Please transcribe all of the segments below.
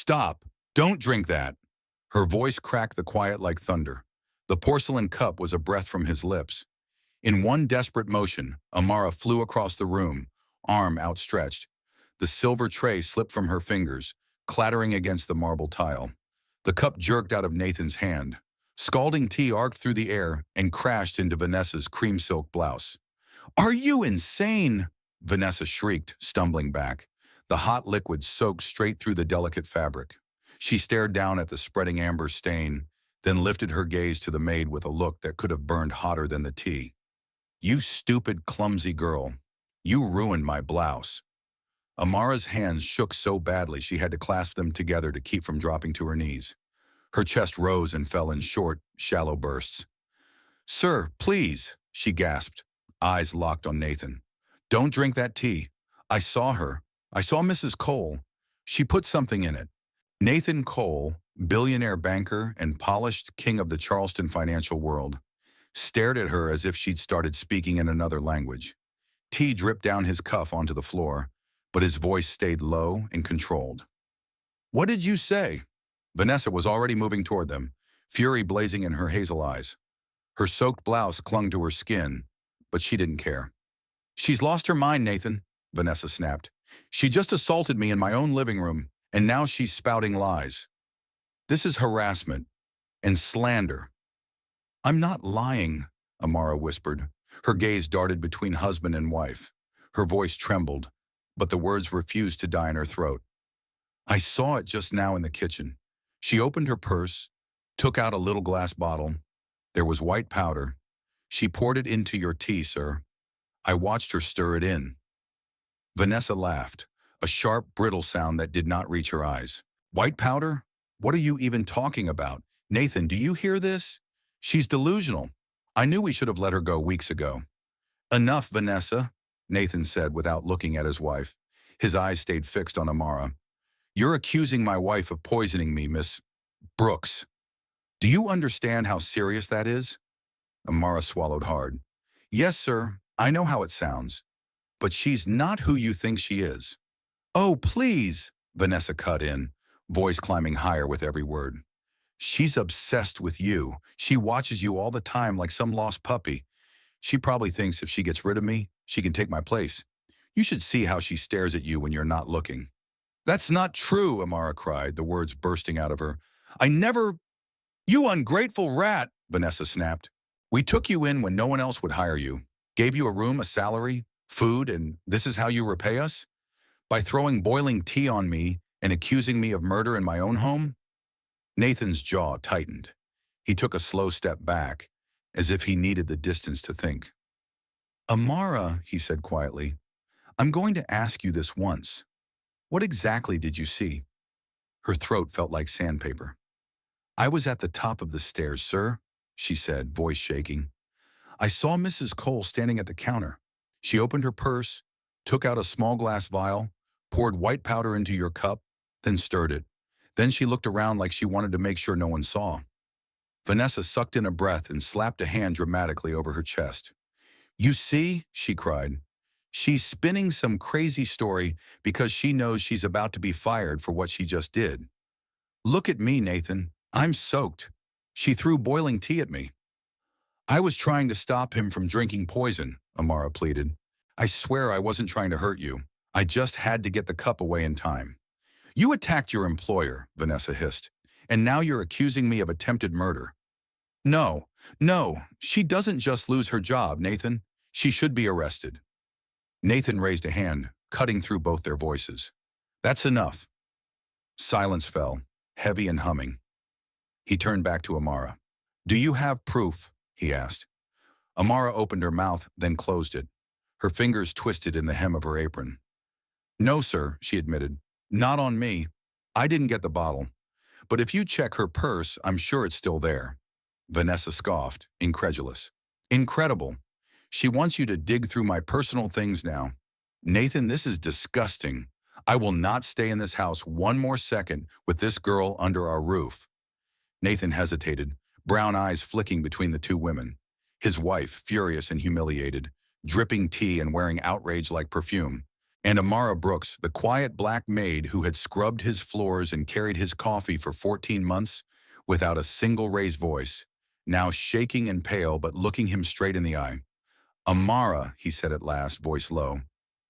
Stop! Don't drink that! Her voice cracked the quiet like thunder. The porcelain cup was a breath from his lips. In one desperate motion, Amara flew across the room, arm outstretched. The silver tray slipped from her fingers, clattering against the marble tile. The cup jerked out of Nathan's hand. Scalding tea arced through the air and crashed into Vanessa's cream silk blouse. "Are you insane?" Vanessa shrieked, stumbling back. The hot liquid soaked straight through the delicate fabric. She stared down at the spreading amber stain, then lifted her gaze to the maid with a look that could have burned hotter than the tea. "You stupid, clumsy girl. You ruined my blouse." Amara's hands shook so badly she had to clasp them together to keep from dropping to her knees. Her chest rose and fell in short, shallow bursts. "Sir, please," she gasped, eyes locked on Nathan. "Don't drink that tea. I saw her. I saw Mrs. Cole. She put something in it." Nathan Cole, billionaire banker and polished king of the Charleston financial world, stared at her as if she'd started speaking in another language. Tea dripped down his cuff onto the floor, but his voice stayed low and controlled. "What did you say?" Vanessa was already moving toward them, fury blazing in her hazel eyes. Her soaked blouse clung to her skin, but she didn't care. "She's lost her mind, Nathan," Vanessa snapped. "She just assaulted me in my own living room, and now she's spouting lies. This is harassment and slander." "I'm not lying," Amara whispered. Her gaze darted between husband and wife. Her voice trembled, but the words refused to die in her throat. "I saw it just now in the kitchen." She opened her purse, took out a little glass bottle. There was white powder. "She poured it into your tea, sir. I watched her stir it in." Vanessa laughed, a sharp, brittle sound that did not reach her eyes. "White powder? What are you even talking about? Nathan, do you hear this? She's delusional. I knew we should have let her go weeks ago." "Enough, Vanessa," Nathan said without looking at his wife. His eyes stayed fixed on Amara. "You're accusing my wife of poisoning me, Miss Brooks. Do you understand how serious that is?" Amara swallowed hard. "Yes, sir, I know how it sounds. But she's not who you think she is." "Oh, please," Vanessa cut in, voice climbing higher with every word. "She's obsessed with you. She watches you all the time like some lost puppy. She probably thinks if she gets rid of me, she can take my place. You should see how she stares at you when you're not looking." "That's not true," Amara cried, the words bursting out of her. "I never—" "You ungrateful rat," Vanessa snapped. "We took you in when no one else would hire you, gave you a room, a salary, food, and this is how you repay us? By throwing boiling tea on me and accusing me of murder in my own home?" Nathan's jaw tightened. He took a slow step back, as if he needed the distance to think. "Amara," he said quietly, "I'm going to ask you this once. What exactly did you see?" Her throat felt like sandpaper. "I was at the top of the stairs, sir," she said, voice shaking. "I saw Mrs. Cole standing at the counter. She opened her purse, took out a small glass vial, poured white powder into your cup, then stirred it. Then she looked around like she wanted to make sure no one saw." Vanessa sucked in a breath and slapped a hand dramatically over her chest. "You see," she cried, "she's spinning some crazy story because she knows she's about to be fired for what she just did. Look at me, Nathan. I'm soaked. She threw boiling tea at me." "I was trying to stop him from drinking poison," Amara pleaded. "I swear I wasn't trying to hurt you. I just had to get the cup away in time." "You attacked your employer," Vanessa hissed, "and now you're accusing me of attempted murder." No, she doesn't just lose her job, Nathan. She should be arrested." Nathan raised a hand, cutting through both their voices. "That's enough." Silence fell, heavy and humming. He turned back to Amara. "Do you have proof?" he asked. Amara opened her mouth, then closed it. Her fingers twisted in the hem of her apron. "No, sir," she admitted. "Not on me. I didn't get the bottle. But if you check her purse, I'm sure it's still there." Vanessa scoffed, incredulous. "Incredible. She wants you to dig through my personal things now. Nathan, this is disgusting. I will not stay in this house one more second with this girl under our roof." Nathan hesitated, brown eyes flicking between the two women. His wife, furious and humiliated, dripping tea and wearing outrage like perfume. And Amara Brooks, the quiet black maid who had scrubbed his floors and carried his coffee for 14 months without a single raised voice, now shaking and pale but looking him straight in the eye. "Amara," he said at last, voice low,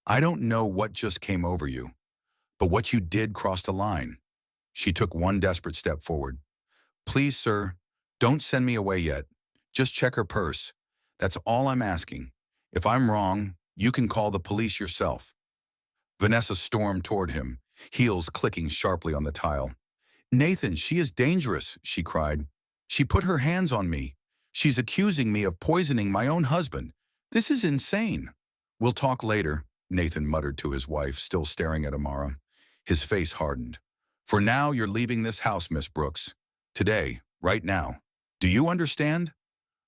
"I don't know what just came over you, but what you did crossed a line." She took one desperate step forward. "Please, sir, don't send me away yet. Just check her purse. That's all I'm asking. If I'm wrong, you can call the police yourself." Vanessa stormed toward him, heels clicking sharply on the tile. "Nathan, she is dangerous," she cried. "She put her hands on me. She's accusing me of poisoning my own husband. This is insane." "We'll talk later," Nathan muttered to his wife, still staring at Amara. His face hardened. "For now, you're leaving this house, Miss Brooks. Today, right now. Do you understand?"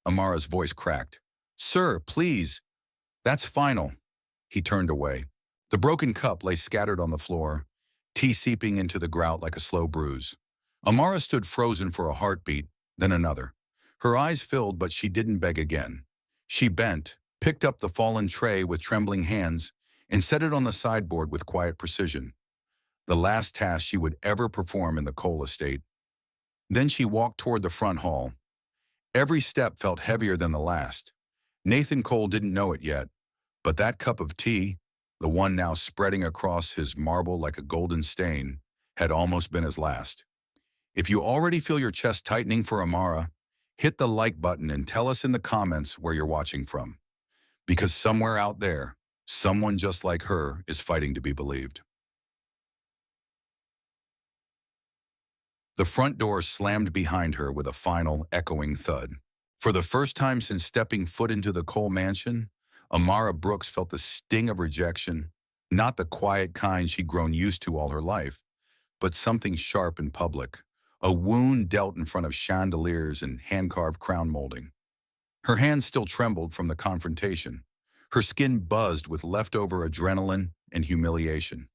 Amara's voice cracked. "Sir, please." "That's final." He turned away. The broken cup lay scattered on the floor, tea seeping into the grout like a slow bruise. Amara stood frozen for a heartbeat, then another. Her eyes filled, but she didn't beg again. She bent, picked up the fallen tray with trembling hands, and set it on the sideboard with quiet precision. The last task she would ever perform in the Cole estate. Then she walked toward the front hall. Every step felt heavier than the last. Nathan Cole didn't know it yet, but that cup of tea, the one now spreading across his marble like a golden stain, had almost been his last. If you already feel your chest tightening for Amara, hit the like button and tell us in the comments where you're watching from. Because somewhere out there, someone just like her is fighting to be believed. The front door slammed behind her with a final, echoing thud. For the first time since stepping foot into the Cole mansion, Amara Brooks felt the sting of rejection, not the quiet kind she'd grown used to all her life, but something sharp and public, a wound dealt in front of chandeliers and hand-carved crown molding. Her hands still trembled from the confrontation. Her skin buzzed with leftover adrenaline and humiliation.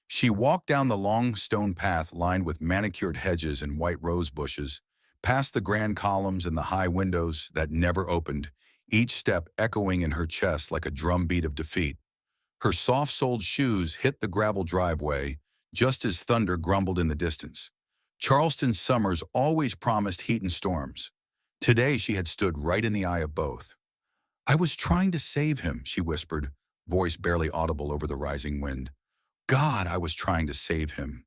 She walked down the long stone path lined with manicured hedges and white rose bushes, past the grand columns and the high windows that never opened, each step echoing in her chest like a drumbeat of defeat. Her soft-soled shoes hit the gravel driveway, just as thunder grumbled in the distance. Charleston's summers always promised heat and storms. Today she had stood right in the eye of both. "I was trying to save him," she whispered, voice barely audible over the rising wind. "God, I was trying to save him."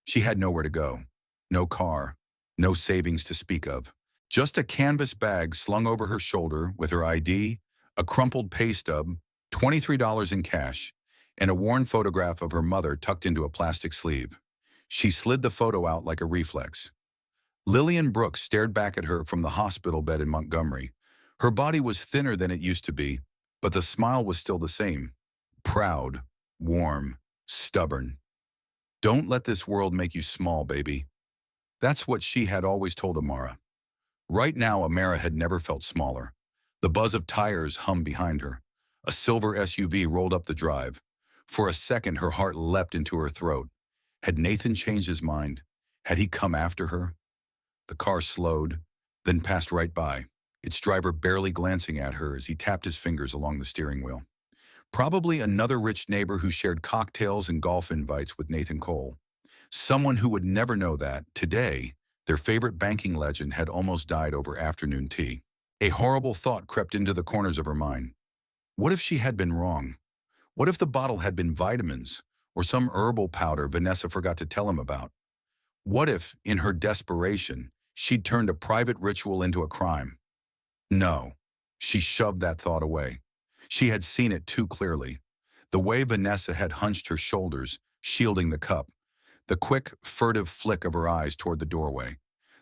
She had nowhere to go. No car. No savings to speak of. Just a canvas bag slung over her shoulder with her ID, a crumpled pay stub, $23 in cash, and a worn photograph of her mother tucked into a plastic sleeve. She slid the photo out like a reflex. Lillian Brooks stared back at her from the hospital bed in Montgomery. Her body was thinner than it used to be, but the smile was still the same. Proud, warm, stubborn. "Don't let this world make you small, baby." That's what she had always told Amara. Right now, Amara had never felt smaller. The buzz of tires hummed behind her. A silver SUV rolled up the drive. For a second, her heart leapt into her throat. Had Nathan changed his mind? Had he come after her? The car slowed, then passed right by, its driver barely glancing at her as he tapped his fingers along the steering wheel. Probably another rich neighbor who shared cocktails and golf invites with Nathan Cole. Someone who would never know that, today, their favorite banking legend had almost died over afternoon tea. A horrible thought crept into the corners of her mind. What if she had been wrong? What if the bottle had been vitamins, or some herbal powder Vanessa forgot to tell him about? What if, in her desperation, she'd turned a private ritual into a crime? No, she shoved that thought away. She had seen it too clearly. The way Vanessa had hunched her shoulders, shielding the cup. The quick, furtive flick of her eyes toward the doorway.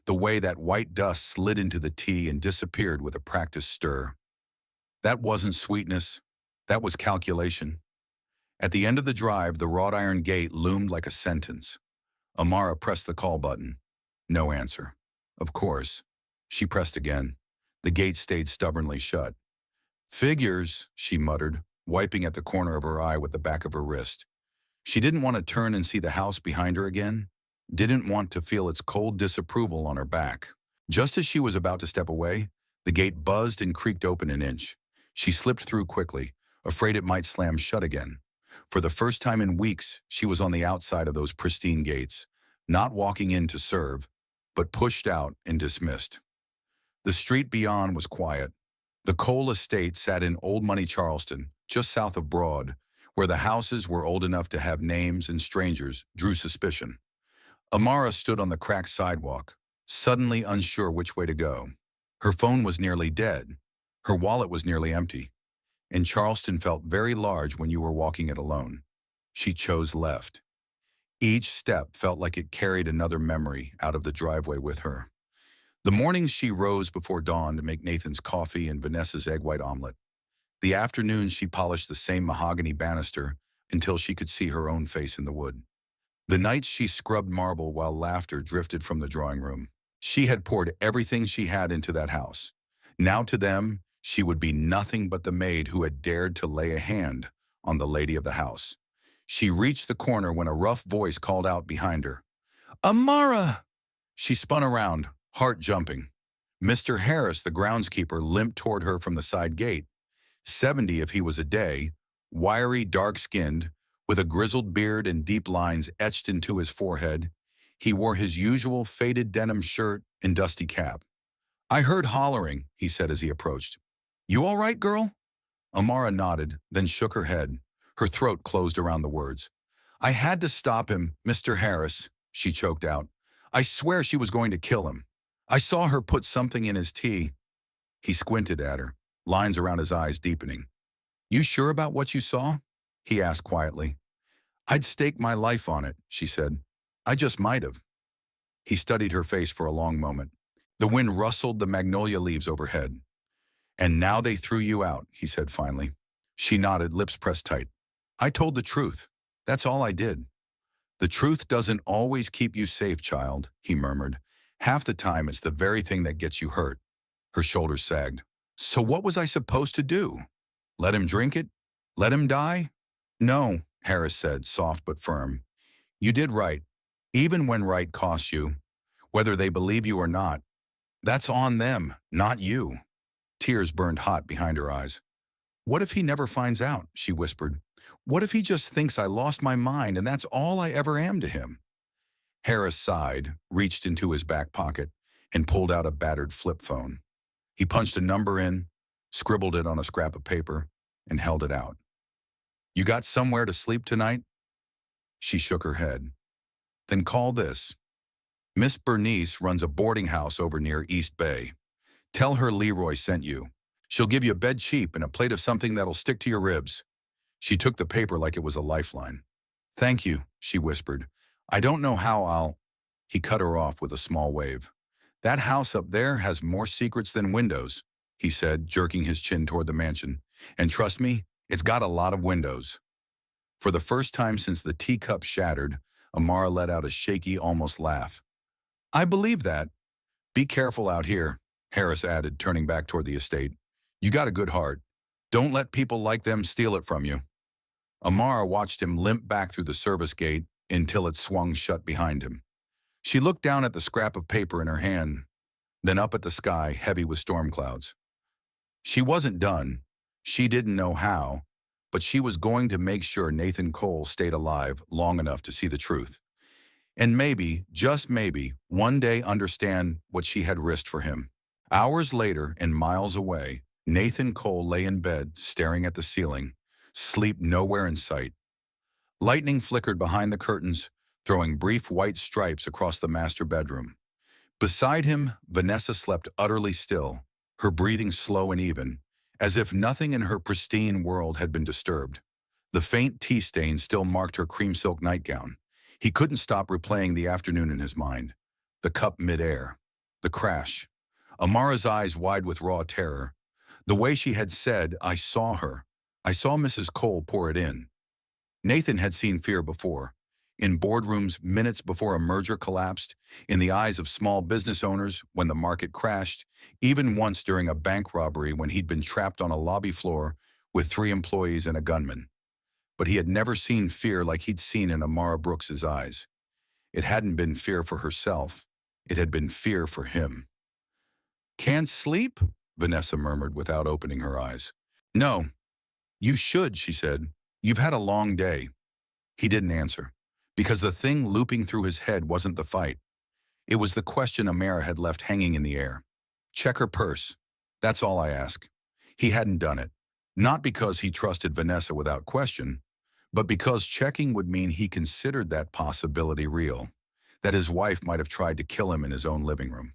The way that white dust slid into the tea and disappeared with a practiced stir. That wasn't sweetness. That was calculation. At the end of the drive, the wrought iron gate loomed like a sentence. Amara pressed the call button. No answer. Of course. She pressed again. The gate stayed stubbornly shut. "Figures," she muttered, wiping at the corner of her eye with the back of her wrist. She didn't want to turn and see the house behind her again. Didn't want to feel its cold disapproval on her back. Just as she was about to step away, the gate buzzed and creaked open an inch. She slipped through quickly, afraid it might slam shut again. For the first time in weeks, she was on the outside of those pristine gates, not walking in to serve, but pushed out and dismissed. The street beyond was quiet. The Cole estate sat in old money Charleston, just south of Broad, where the houses were old enough to have names and strangers drew suspicion. Amara stood on the cracked sidewalk, suddenly unsure which way to go. Her phone was nearly dead. Her wallet was nearly empty. And Charleston felt very large when you were walking it alone. She chose left. Each step felt like it carried another memory out of the driveway with her. The mornings she rose before dawn to make Nathan's coffee and Vanessa's egg white omelet. The afternoons she polished the same mahogany banister until she could see her own face in the wood. The nights she scrubbed marble while laughter drifted from the drawing room. She had poured everything she had into that house. Now to them, she would be nothing but the maid who had dared to lay a hand on the lady of the house. She reached the corner when a rough voice called out behind her. "Amara!" She spun around, heart jumping. Mr. Harris, the groundskeeper, limped toward her from the side gate. 70 if he was a day, wiry, dark-skinned, with a grizzled beard and deep lines etched into his forehead. He wore his usual faded denim shirt and dusty cap. "I heard hollering," he said as he approached. "You all right, girl?" Amara nodded, then shook her head. Her throat closed around the words. "I had to stop him, Mr. Harris," she choked out. "I swear she was going to kill him. I saw her put something in his tea." He squinted at her, lines around his eyes deepening. "You sure about what you saw?" he asked quietly. "I'd stake my life on it," she said. "I just might have." He studied her face for a long moment. The wind rustled the magnolia leaves overhead. "And now they threw you out," he said finally. She nodded, lips pressed tight. "I told the truth. That's all I did." "The truth doesn't always keep you safe, child," he murmured. "Half the time it's the very thing that gets you hurt." Her shoulders sagged. "So what was I supposed to do? Let him drink it? Let him die?" "No," Harris said, soft but firm. "You did right, even when right costs you. Whether they believe you or not, that's on them, not you." Tears burned hot behind her eyes. "What if he never finds out?" she whispered. "What if he just thinks I lost my mind and that's all I ever am to him?" Harris sighed, reached into his back pocket, and pulled out a battered flip phone. He punched a number in, scribbled it on a scrap of paper, and held it out. "You got somewhere to sleep tonight?" She shook her head. "Then call this. Miss Bernice runs a boarding house over near East Bay. Tell her Leroy sent you. She'll give you a bed cheap and a plate of something that'll stick to your ribs." She took the paper like it was a lifeline. "Thank you," she whispered. "I don't know how I'll—" He cut her off with a small wave. "That house up there has more secrets than windows," he said, jerking his chin toward the mansion. "And trust me, it's got a lot of windows." For the first time since the teacup shattered, Amara let out a shaky, almost laugh. "I believe that. Be careful out here," Harris added, turning back toward the estate. "You got a good heart. Don't let people like them steal it from you." Amara watched him limp back through the service gate until it swung shut behind him. She looked down at the scrap of paper in her hand, then up at the sky, heavy with storm clouds. She wasn't done. She didn't know how, but she was going to make sure Nathan Cole stayed alive long enough to see the truth. And maybe, just maybe, one day understand what she had risked for him. Hours later and miles away, Nathan Cole lay in bed, staring at the ceiling, sleep nowhere in sight. Lightning flickered behind the curtains, throwing brief white stripes across the master bedroom. Beside him, Vanessa slept utterly still, her breathing slow and even, as if nothing in her pristine world had been disturbed. The faint tea stain still marked her cream silk nightgown. He couldn't stop replaying the afternoon in his mind. The cup midair. The crash. Amara's eyes wide with raw terror. The way she had said, "I saw her. I saw Mrs. Cole pour it in." Nathan had seen fear before. In boardrooms minutes before a merger collapsed, in the eyes of small business owners when the market crashed, even once during a bank robbery when he'd been trapped on a lobby floor with 3 employees and a gunman. But he had never seen fear like he'd seen in Amara Brooks's eyes. It hadn't been fear for herself. It had been fear for him. "Can't sleep?" Vanessa murmured without opening her eyes. "No." "You should," she said. "You've had a long day." He didn't answer, because the thing looping through his head wasn't the fight. It was the question Amara had left hanging in the air. "Check her purse. That's all I ask." He hadn't done it. Not because he trusted Vanessa without question, but because checking would mean he considered that possibility real, that his wife might have tried to kill him in his own living room.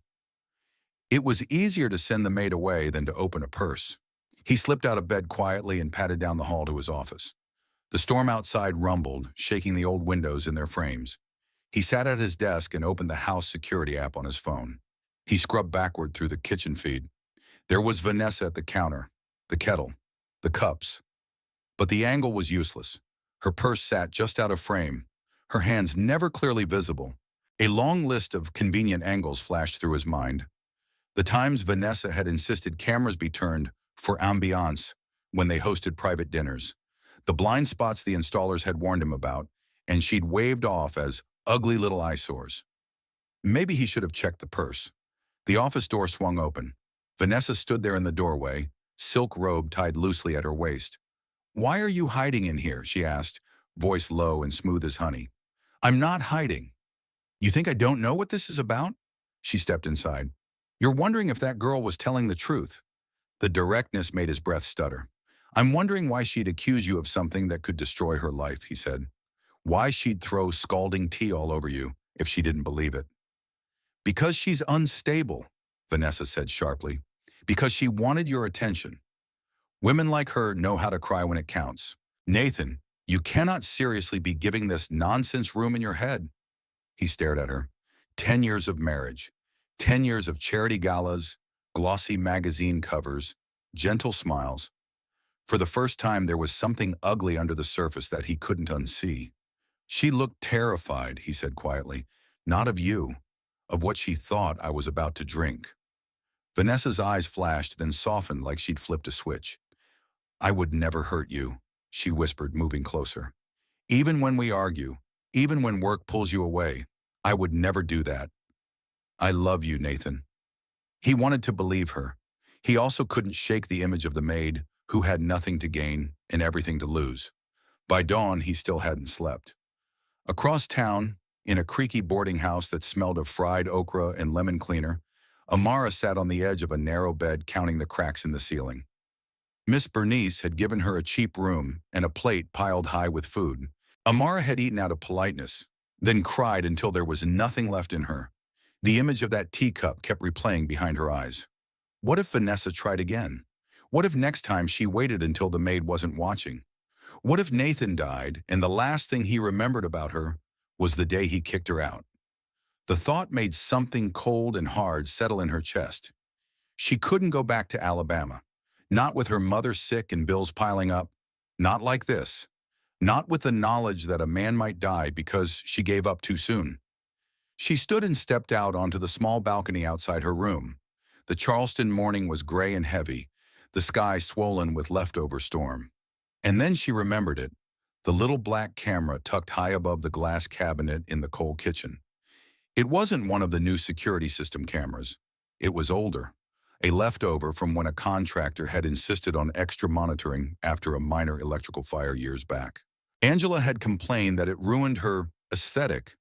It was easier to send the maid away than to open a purse. He slipped out of bed quietly and padded down the hall to his office. The storm outside rumbled, shaking the old windows in their frames. He sat at his desk and opened the house security app on his phone. He scrubbed backward through the kitchen feed. There was Vanessa at the counter, the kettle, the cups. But the angle was useless. Her purse sat just out of frame, her hands never clearly visible. A long list of convenient angles flashed through his mind. The times Vanessa had insisted cameras be turned for ambiance when they hosted private dinners. The blind spots the installers had warned him about, and she'd waved off as ugly little eyesores. Maybe he should have checked the purse. The office door swung open. Vanessa stood there in the doorway, silk robe tied loosely at her waist. "Why are you hiding in here?" she asked, voice low and smooth as honey. "I'm not hiding." "You think I don't know what this is about?" She stepped inside. "You're wondering if that girl was telling the truth." The directness made his breath stutter. "I'm wondering why she'd accuse you of something that could destroy her life," he said. "Why she'd throw scalding tea all over you if she didn't believe it." "Because she's unstable," Vanessa said sharply. "Because she wanted your attention. Women like her know how to cry when it counts. Nathan, you cannot seriously be giving this nonsense room in your head." He stared at her. 10 years of marriage. 10 years of charity galas, glossy magazine covers, gentle smiles. For the first time, there was something ugly under the surface that he couldn't unsee. "She looked terrified," he said quietly. "Not of you, of what she thought I was about to drink." Vanessa's eyes flashed, then softened like she'd flipped a switch. "I would never hurt you," she whispered, moving closer. "Even when we argue, even when work pulls you away, I would never do that. I love you, Nathan." He wanted to believe her. He also couldn't shake the image of the maid who had nothing to gain and everything to lose. By dawn, he still hadn't slept. Across town, in a creaky boarding house that smelled of fried okra and lemon cleaner, Amara sat on the edge of a narrow bed counting the cracks in the ceiling. Miss Bernice had given her a cheap room and a plate piled high with food. Amara had eaten out of politeness, then cried until there was nothing left in her. The image of that teacup kept replaying behind her eyes. What if Vanessa tried again? What if next time she waited until the maid wasn't watching? What if Nathan died and the last thing he remembered about her was the day he kicked her out? The thought made something cold and hard settle in her chest. She couldn't go back to Alabama. Not with her mother sick and bills piling up. Not like this. Not with the knowledge that a man might die because she gave up too soon. She stood and stepped out onto the small balcony outside her room. The Charleston morning was gray and heavy, the sky swollen with leftover storm. And then she remembered it, the little black camera tucked high above the glass cabinet in the cold kitchen. It wasn't one of the new security system cameras. It was older, a leftover from when a contractor had insisted on extra monitoring after a minor electrical fire years back. Angela had complained that it ruined her aesthetic,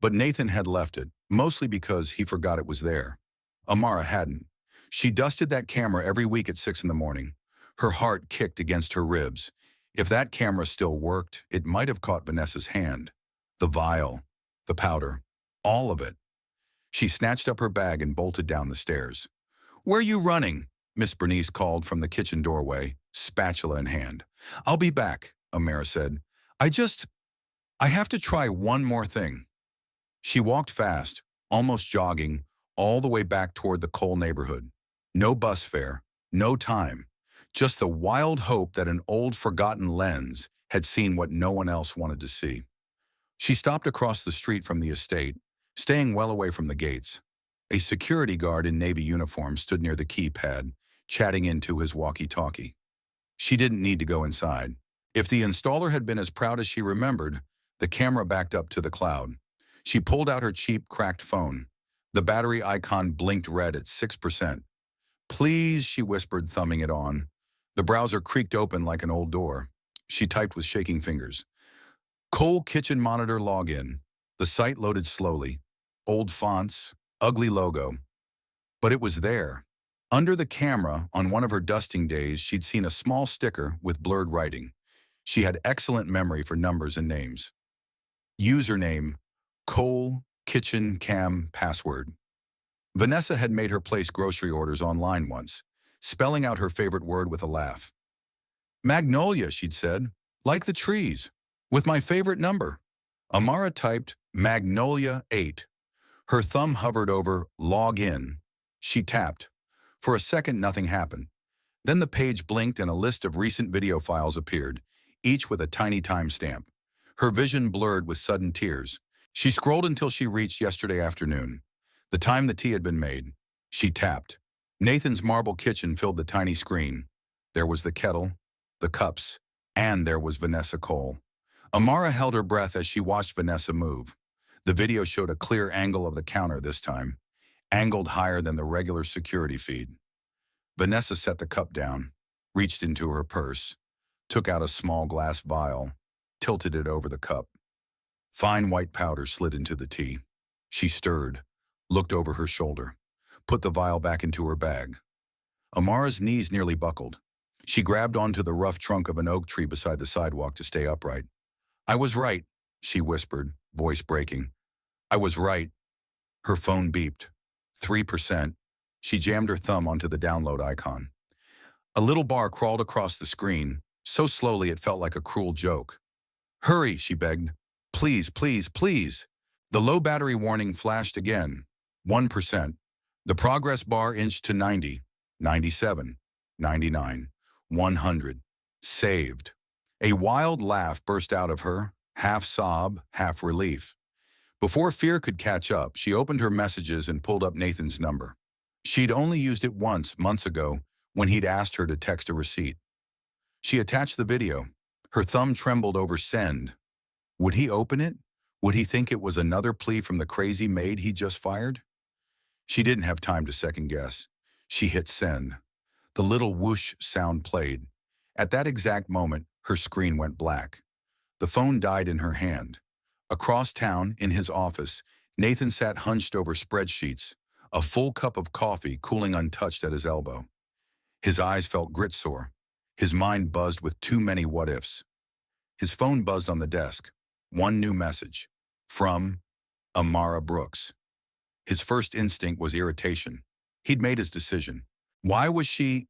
but Nathan had left it, mostly because he forgot it was there. Amara hadn't. She dusted that camera every week at 6 in the morning. Her heart kicked against her ribs. If that camera still worked, it might have caught Vanessa's hand. The vial, the powder, all of it. She snatched up her bag and bolted down the stairs. "Where are you running?" Miss Bernice called from the kitchen doorway, spatula in hand. "I'll be back," Amara said. I have to try one more thing." She walked fast, almost jogging, all the way back toward the Cole neighborhood. No bus fare, no time, just the wild hope that an old forgotten lens had seen what no one else wanted to see. She stopped across the street from the estate, staying well away from the gates. A security guard in Navy uniform stood near the keypad, chatting into his walkie-talkie. She didn't need to go inside. If the installer had been as proud as she remembered, the camera backed up to the cloud. She pulled out her cheap, cracked phone. The battery icon blinked red at 6%. "Please," she whispered, thumbing it on. The browser creaked open like an old door. She typed with shaking fingers. Cole kitchen monitor login. The site loaded slowly. Old fonts, ugly logo. But it was there. Under the camera, on one of her dusting days, she'd seen a small sticker with blurred writing. She had excellent memory for numbers and names. Username, Cole Kitchen Cam password. Vanessa had made her place grocery orders online once, spelling out her favorite word with a laugh. Magnolia, she'd said, like the trees, with my favorite number. Amara typed Magnolia 8. Her thumb hovered over Log In. She tapped. For a second, nothing happened. Then the page blinked and a list of recent video files appeared, each with a tiny timestamp. Her vision blurred with sudden tears. She scrolled until she reached yesterday afternoon, the time the tea had been made. She tapped. Nathan's marble kitchen filled the tiny screen. There was the kettle, the cups, and there was Vanessa Cole. Amara held her breath as she watched Vanessa move. The video showed a clear angle of the counter this time, angled higher than the regular security feed. Vanessa set the cup down, reached into her purse, took out a small glass vial, tilted it over the cup. Fine white powder slid into the tea. She stirred, looked over her shoulder, put the vial back into her bag. Amara's knees nearly buckled. She grabbed onto the rough trunk of an oak tree beside the sidewalk to stay upright. I was right, she whispered, voice breaking. I was right. Her phone beeped. 3%. She jammed her thumb onto the download icon. A little bar crawled across the screen, so slowly it felt like a cruel joke. Hurry, she begged. Please, please, please. The low battery warning flashed again. 1%. The progress bar inched to 90, 97, 99, 100. Saved. A wild laugh burst out of her, half sob, half relief. Before fear could catch up, she opened her messages and pulled up Nathan's number. She'd only used it once, months ago, when he'd asked her to text a receipt. She attached the video. Her thumb trembled over send. Would he open it? Would he think it was another plea from the crazy maid he just fired? She didn't have time to second guess. She hit send. The little whoosh sound played. At that exact moment, her screen went black. The phone died in her hand. Across town, in his office, Nathan sat hunched over spreadsheets, a full cup of coffee cooling untouched at his elbow. His eyes felt grit-sore. His mind buzzed with too many what-ifs. His phone buzzed on the desk. One new message. From Amara Brooks. His first instinct was irritation. He'd made his decision. Why was she?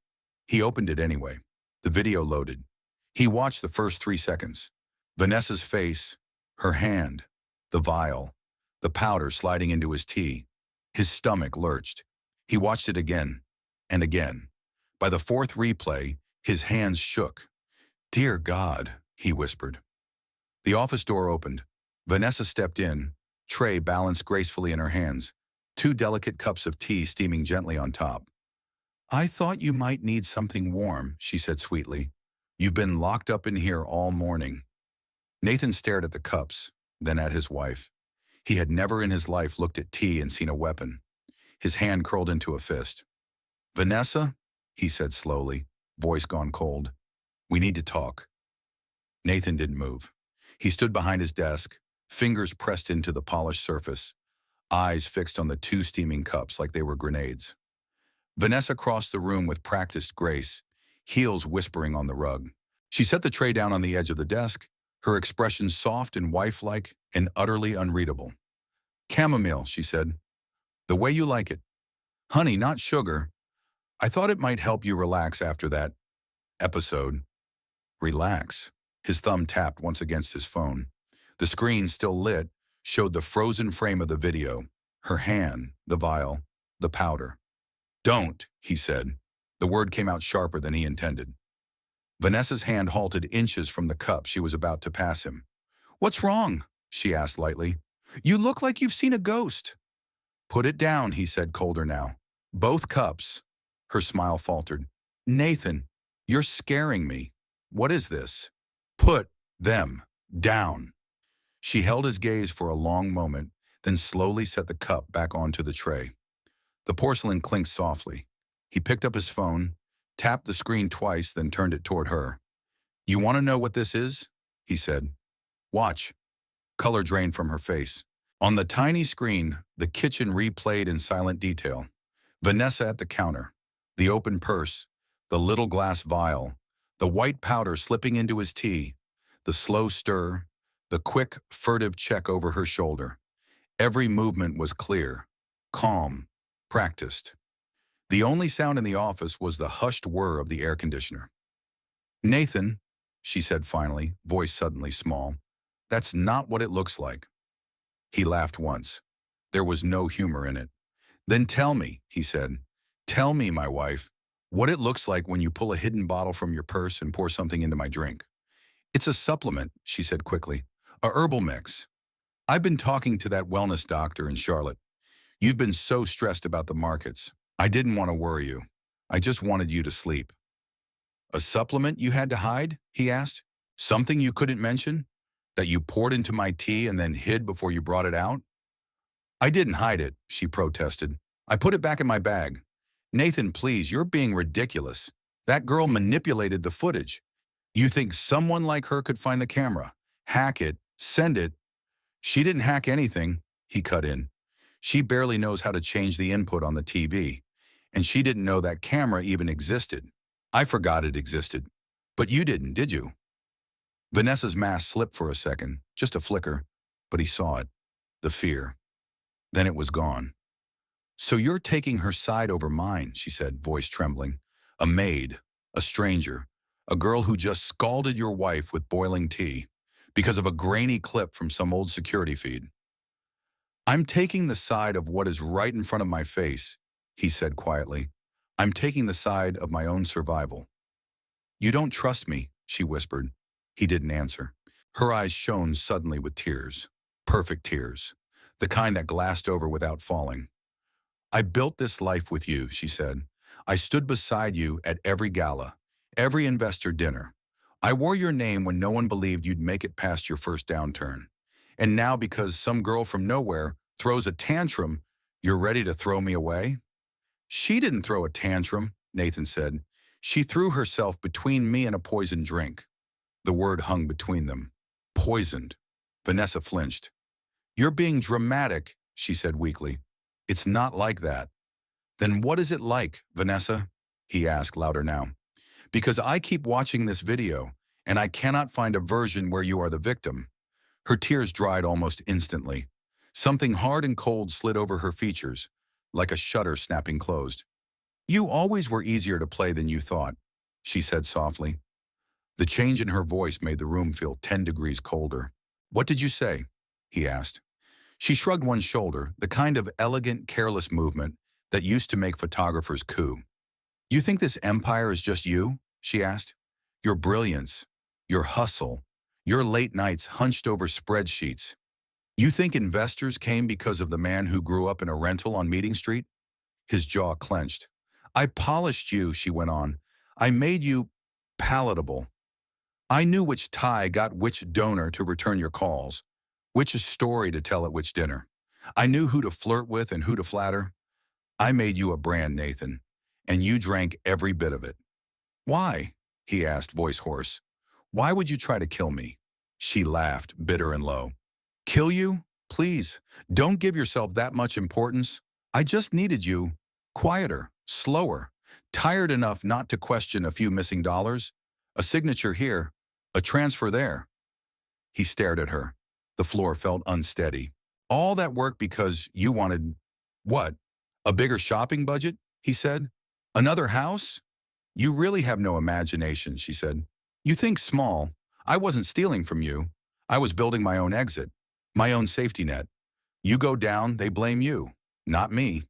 He opened it anyway. The video loaded. He watched the first 3 seconds. Vanessa's face, her hand, the vial, the powder sliding into his tea. His stomach lurched. He watched it again and again. By the 4th replay, his hands shook. Dear God, he whispered. The office door opened. Vanessa stepped in, tray balanced gracefully in her hands, 2 delicate cups of tea steaming gently on top. I thought you might need something warm, she said sweetly. You've been locked up in here all morning. Nathan stared at the cups, then at his wife. He had never in his life looked at tea and seen a weapon. His hand curled into a fist. Vanessa, he said slowly, voice gone cold. We need to talk. Nathan didn't move. He stood behind his desk, fingers pressed into the polished surface, eyes fixed on the 2 steaming cups like they were grenades. Vanessa crossed the room with practiced grace, heels whispering on the rug. She set the tray down on the edge of the desk, her expression soft and wife-like and utterly unreadable. Chamomile, she said. The way you like it. Honey, not sugar. I thought it might help you relax after that episode. Relax. His thumb tapped once against his phone. The screen, still lit, showed the frozen frame of the video, her hand, the vial, the powder. Don't, he said. The word came out sharper than he intended. Vanessa's hand halted inches from the cup she was about to pass him. What's wrong? She asked lightly. You look like you've seen a ghost. Put it down, he said, colder now. Both cups. Her smile faltered. Nathan, you're scaring me. What is this? Put them down. She held his gaze for a long moment, then slowly set the cup back onto the tray. The porcelain clinked softly. He picked up his phone, tapped the screen twice, then turned it toward her. You want to know what this is? He said. Watch. Color drained from her face. On the tiny screen, the kitchen replayed in silent detail. Vanessa at the counter, the open purse, the little glass vial, the white powder slipping into his tea, the slow stir, the quick, furtive check over her shoulder. Every movement was clear, calm, practiced. The only sound in the office was the hushed whir of the air conditioner. Nathan, she said finally, voice suddenly small, that's not what it looks like. He laughed once. There was no humor in it. Then tell me, he said. Tell me, my wife, what it looks like when you pull a hidden bottle from your purse and pour something into my drink. It's a supplement, she said quickly. A herbal mix. I've been talking to that wellness doctor in Charlotte. You've been so stressed about the markets. I didn't want to worry you. I just wanted you to sleep. A supplement you had to hide? He asked. Something you couldn't mention? That you poured into my tea and then hid before you brought it out? I didn't hide it, she protested. I put it back in my bag. Nathan, please, you're being ridiculous. That girl manipulated the footage. You think someone like her could find the camera, hack it, send it? She didn't hack anything, he cut in. She barely knows how to change the input on the TV, and she didn't know that camera even existed. I forgot it existed. But you didn't, did you? Vanessa's mask slipped for a second, just a flicker, but he saw it, the fear. Then it was gone. So you're taking her side over mine, she said, voice trembling. A maid, a stranger, a girl who just scalded your wife with boiling tea because of a grainy clip from some old security feed. I'm taking the side of what is right in front of my face, he said quietly. I'm taking the side of my own survival. You don't trust me, she whispered. He didn't answer. Her eyes shone suddenly with tears, perfect tears, the kind that glassed over without falling. I built this life with you, she said. I stood beside you at every gala, every investor dinner. I wore your name when no one believed you'd make it past your first downturn. And now because some girl from nowhere throws a tantrum, you're ready to throw me away? She didn't throw a tantrum, Nathan said. She threw herself between me and a poisoned drink. The word hung between them. Poisoned. Vanessa flinched. You're being dramatic, she said weakly. It's not like that. Then what is it like, Vanessa? He asked louder now. Because I keep watching this video, and I cannot find a version where you are the victim. Her tears dried almost instantly. Something hard and cold slid over her features, like a shutter snapping closed. You always were easier to play than you thought, she said softly. The change in her voice made the room feel 10 degrees colder. What did you say? He asked. She shrugged one shoulder, the kind of elegant, careless movement that used to make photographers coo. You think this empire is just you? She asked. Your brilliance, your hustle, your late nights hunched over spreadsheets. You think investors came because of the man who grew up in a rental on Meeting Street? His jaw clenched. I polished you, she went on. I made you palatable. I knew which tie got which donor to return your calls, which story to tell at which dinner. I knew who to flirt with and who to flatter. I made you a brand, Nathan, and you drank every bit of it. Why? He asked, voice hoarse. Why would you try to kill me? She laughed, bitter and low. Kill you? Please, don't give yourself that much importance. I just needed you quieter, slower, tired enough not to question a few missing dollars, a signature here, a transfer there. He stared at her. The floor felt unsteady. All that work because you wanted, what? A bigger shopping budget? He said. Another house? You really have no imagination, she said. You think small. I wasn't stealing from you. I was building my own exit, my own safety net. You go down, they blame you, not me.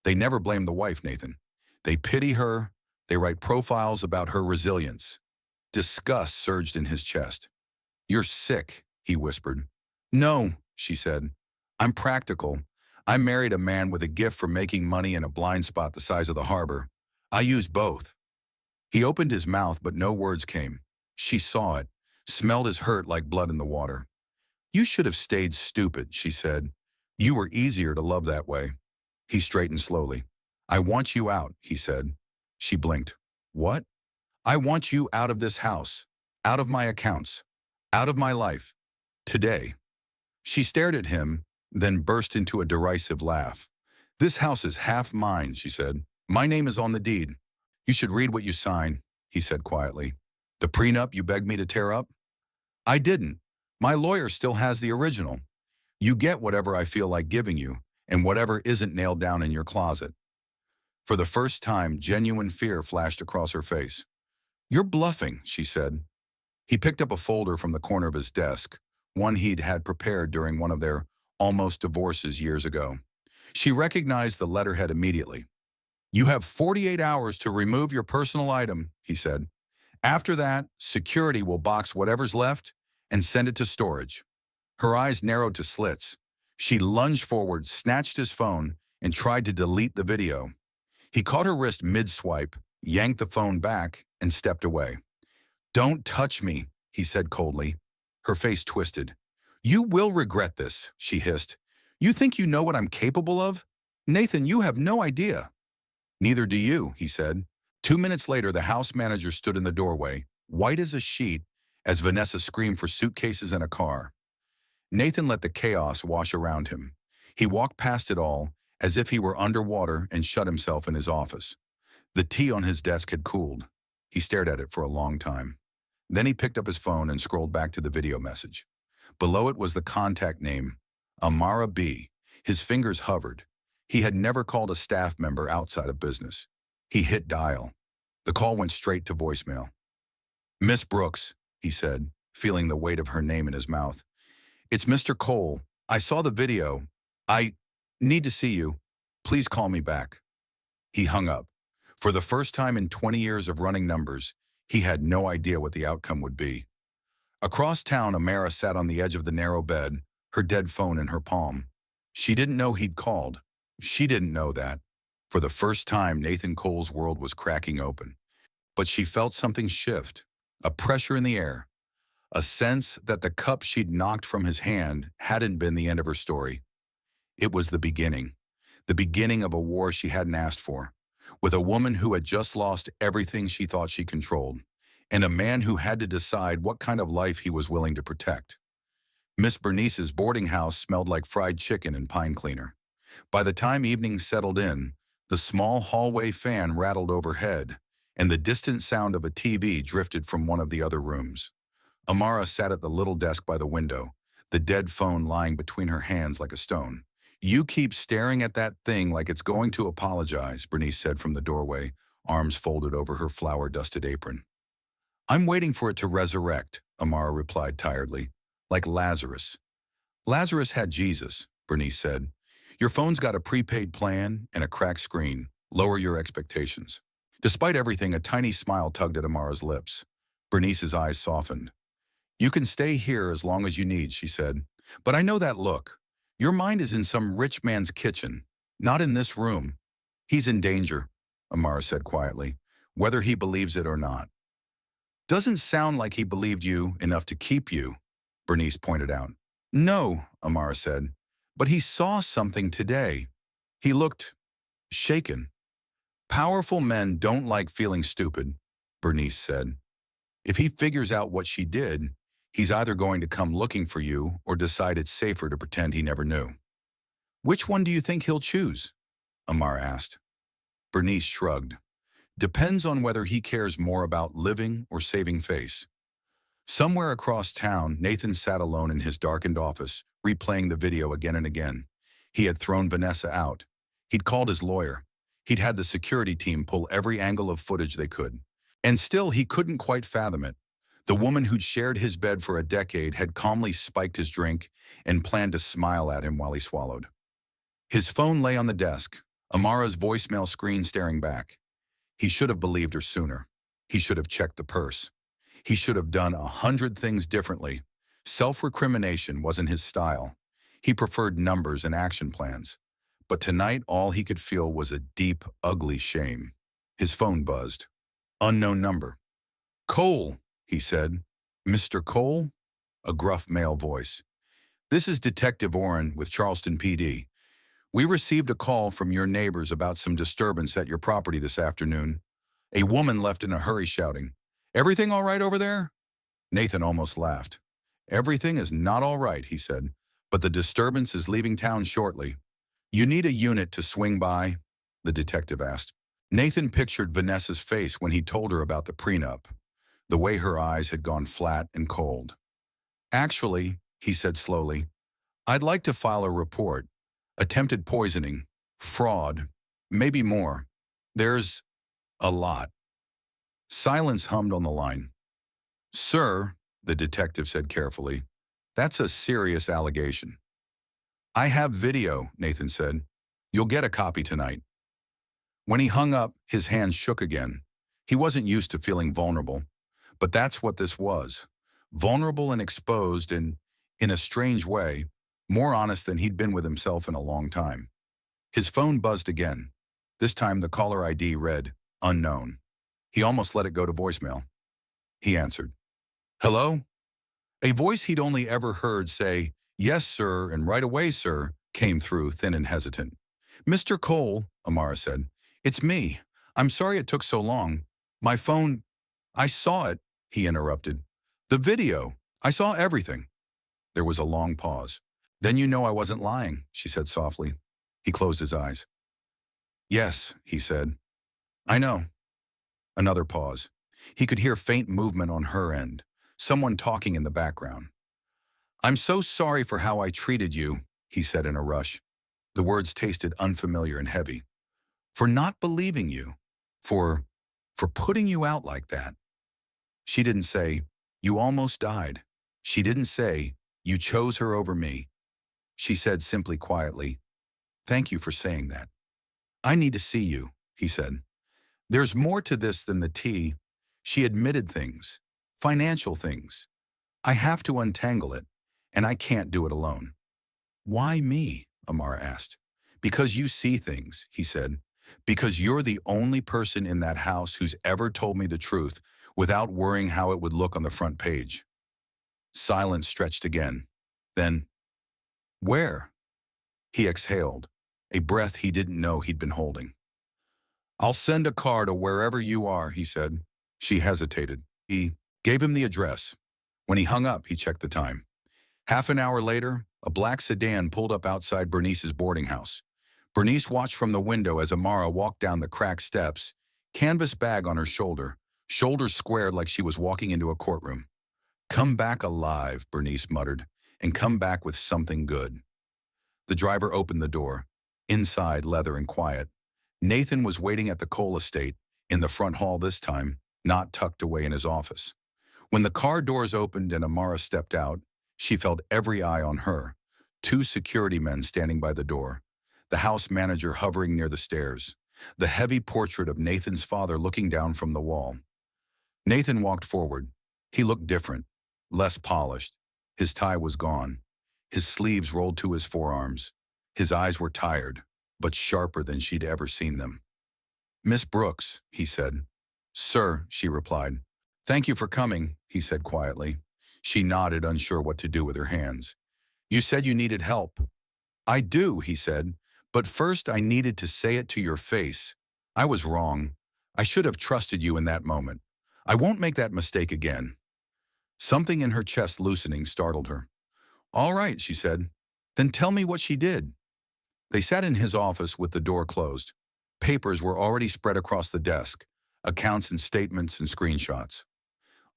They never blame the wife, Nathan. They pity her. They write profiles about her resilience. Disgust surged in his chest. You're sick, he whispered. No, she said. I'm practical. I married a man with a gift for making money in a blind spot the size of the harbor. I used both. He opened his mouth, but no words came. She saw it, smelled his hurt like blood in the water. You should have stayed stupid, she said. You were easier to love that way. He straightened slowly. I want you out, he said. She blinked. What? I want you out of this house. Out of my accounts. Out of my life. Today. She stared at him, then burst into a derisive laugh. This house is half mine, she said. My name is on the deed. You should read what you sign, he said quietly. The prenup you begged me to tear up? I didn't. My lawyer still has the original. You get whatever I feel like giving you, and whatever isn't nailed down in your closet. For the first time, genuine fear flashed across her face. You're bluffing, she said. He picked up a folder from the corner of his desk, one he'd had prepared during one of their almost divorces years ago. She recognized the letterhead immediately. You have 48 hours to remove your personal item, he said. After that, security will box whatever's left and send it to storage. Her eyes narrowed to slits. She lunged forward, snatched his phone, and tried to delete the video. He caught her wrist mid-swipe, yanked the phone back, and stepped away. Don't touch me, he said coldly. Her face twisted. You will regret this, she hissed. You think you know what I'm capable of? Nathan, you have no idea. Neither do you, he said. 2 minutes later, the house manager stood in the doorway, white as a sheet, as Vanessa screamed for suitcases and a car. Nathan let the chaos wash around him. He walked past it all, as if he were underwater, and shut himself in his office. The tea on his desk had cooled. He stared at it for a long time. Then he picked up his phone and scrolled back to the video message. Below it was the contact name, Amara B. His fingers hovered. He had never called a staff member outside of business. He hit dial. The call went straight to voicemail. Miss Brooks, he said, feeling the weight of her name in his mouth. It's Mr. Cole. I saw the video. I need to see you. Please call me back. He hung up. For the first time in 20 years of running numbers, he had no idea what the outcome would be. Across town, Amara sat on the edge of the narrow bed, her dead phone in her palm. She didn't know he'd called. She didn't know that. For the first time, Nathan Cole's world was cracking open. But she felt something shift, a pressure in the air, a sense that the cup she'd knocked from his hand hadn't been the end of her story. It was the beginning of a war she hadn't asked for, with a woman who had just lost everything she thought she controlled, and a man who had to decide what kind of life he was willing to protect. Miss Bernice's boarding house smelled like fried chicken and pine cleaner. By the time evening settled in, the small hallway fan rattled overhead, and the distant sound of a TV drifted from one of the other rooms. Amara sat at the little desk by the window, the dead phone lying between her hands like a stone. You keep staring at that thing like it's going to apologize, Bernice said from the doorway, arms folded over her flour-dusted apron. I'm waiting for it to resurrect, Amara replied tiredly, like Lazarus. Lazarus had Jesus, Bernice said. Your phone's got a prepaid plan and a cracked screen. Lower your expectations. Despite everything, a tiny smile tugged at Amara's lips. Bernice's eyes softened. You can stay here as long as you need, she said. But I know that look. Your mind is in some rich man's kitchen, not in this room. He's in danger, Amara said quietly, whether he believes it or not. Doesn't sound like he believed you enough to keep you, Bernice pointed out. No, Amara said, but he saw something today. He looked shaken. Powerful men don't like feeling stupid, Bernice said. If he figures out what she did, he's either going to come looking for you or decide it's safer to pretend he never knew. Which one do you think he'll choose? Amara asked. Bernice shrugged. Depends on whether he cares more about living or saving face. Somewhere across town, Nathan sat alone in his darkened office, replaying the video again and again. He had thrown Vanessa out. He'd called his lawyer. He'd had the security team pull every angle of footage they could. And still, he couldn't quite fathom it. The woman who'd shared his bed for a decade had calmly spiked his drink and planned to smile at him while he swallowed. His phone lay on the desk, Amara's voicemail screen staring back. He should have believed her sooner. He should have checked the purse. He should have done 100 things differently. Self-recrimination wasn't his style. He preferred numbers and action plans. But tonight, all he could feel was a deep, ugly shame. His phone buzzed. Unknown number. Cole, he said. Mr. Cole? A gruff male voice. This is Detective Orrin with Charleston PD. We received a call from your neighbors about some disturbance at your property this afternoon. A woman left in a hurry shouting, Everything all right over there? Nathan almost laughed. Everything is not all right, he said, but the disturbance is leaving town shortly. You need a unit to swing by? The detective asked. Nathan pictured Vanessa's face when he told her about the prenup, the way her eyes had gone flat and cold. Actually, he said slowly, I'd like to file a report. Attempted poisoning, fraud, maybe more. There's a lot. Silence hummed on the line. Sir, the detective said carefully, that's a serious allegation. I have video, Nathan said. You'll get a copy tonight. When he hung up, his hands shook again. He wasn't used to feeling vulnerable, but that's what this was. Vulnerable and exposed and, in a strange way, more honest than he'd been with himself in a long time. His phone buzzed again. This time the caller ID read, unknown. He almost let it go to voicemail. He answered. Hello? A voice he'd only ever heard say, yes, sir, and right away, sir, came through, thin and hesitant. Mr. Cole, Amara said, it's me. I'm sorry it took so long. My phone, I saw it, he interrupted. The video, I saw everything. There was a long pause. Then you know I wasn't lying, she said softly. He closed his eyes. Yes, he said. I know. Another pause. He could hear faint movement on her end, someone talking in the background. I'm so sorry for how I treated you, he said in a rush. The words tasted unfamiliar and heavy. For not believing you. For putting you out like that. She didn't say, you almost died. She didn't say, you chose her over me. She said simply quietly, thank you for saying that. I need to see you, he said. There's more to this than the tea. She admitted things, financial things. I have to untangle it, and I can't do it alone. Why me? Amara asked. Because you see things, he said. Because you're the only person in that house who's ever told me the truth without worrying how it would look on the front page. Silence stretched again. Then, where? He exhaled, a breath he didn't know he'd been holding. I'll send a car to wherever you are, he said. She hesitated. He gave him the address. When he hung up, he checked the time. Half an hour later, a black sedan pulled up outside Bernice's boarding house. Bernice watched from the window as Amara walked down the cracked steps, canvas bag on her shoulder, shoulders squared like she was walking into a courtroom. Come back alive, Bernice muttered, and come back with something good. The driver opened the door. Inside, leather and quiet. Nathan was waiting at the Cole estate, in the front hall this time, not tucked away in his office. When the car doors opened and Amara stepped out, she felt every eye on her. 2 security men standing by the door. The house manager hovering near the stairs. The heavy portrait of Nathan's father looking down from the wall. Nathan walked forward. He looked different, less polished. His tie was gone. His sleeves rolled to his forearms. His eyes were tired, but sharper than she'd ever seen them. Miss Brooks, he said. Sir, she replied. Thank you for coming, he said quietly. She nodded, unsure what to do with her hands. You said you needed help. I do, he said, but first I needed to say it to your face. I was wrong. I should have trusted you in that moment. I won't make that mistake again. Something in her chest loosening startled her. All right, she said. Then tell me what she did. They sat in his office with the door closed. Papers were already spread across the desk, accounts and statements and screenshots.